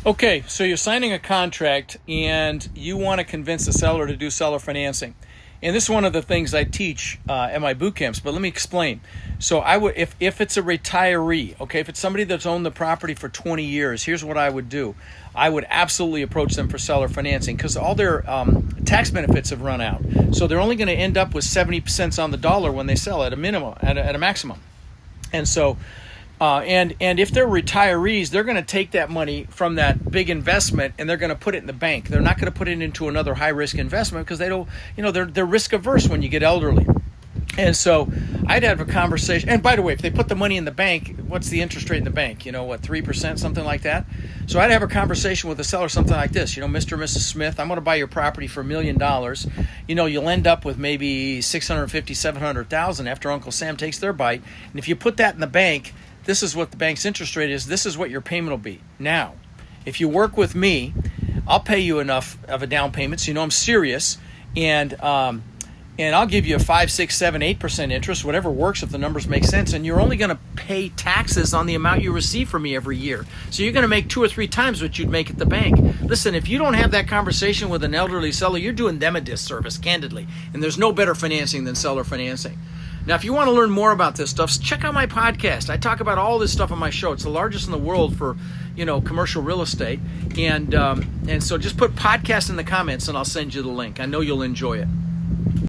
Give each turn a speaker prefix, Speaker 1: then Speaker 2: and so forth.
Speaker 1: Okay, so you're signing a contract and you want to convince the seller to do seller financing. And this is one of the things I teach at my boot camps, but let me explain. So I would, if it's a retiree, okay, if it's somebody that's owned the property for 20 years, here's what I would do. I would absolutely approach them for seller financing because all their tax benefits have run out. So they're only going to end up with 70 cents on the dollar when they sell at a minimum, at a maximum. And so, and if they're retirees, they're going to take that money from that big investment and they're going to put it in the bank. They're not going to put it into another high risk investment because they don't, they're risk averse when you get elderly. And so I'd have a conversation. And by the way, if they put the money in the bank, what's the interest rate in the bank? 3%, something like that. So I'd have a conversation with the seller, something like this. Mr. and Mrs. Smith, I'm going to buy your property for $1 million. You'll end up with maybe $650,000, $700,000 after Uncle Sam takes their bite. And if you put that in the bank, this is what the bank's interest rate is. This is what your payment will be. Now, if you work with me, I'll pay you enough of a down payment so I'm serious, and I'll give you a 5, 6, 7, 8% interest, whatever works if the numbers make sense, and you're only going to pay taxes on the amount you receive from me every year. So you're going to make 2 or 3 times what you'd make at the bank. Listen, if you don't have that conversation with an elderly seller, you're doing them a disservice, candidly, and there's no better financing than seller financing. Now, if you want to learn more about this stuff, check out my podcast. I talk about all this stuff on my show. It's the largest in the world for, commercial real estate. And so just put podcast in the comments and I'll send you the link. I know you'll enjoy it.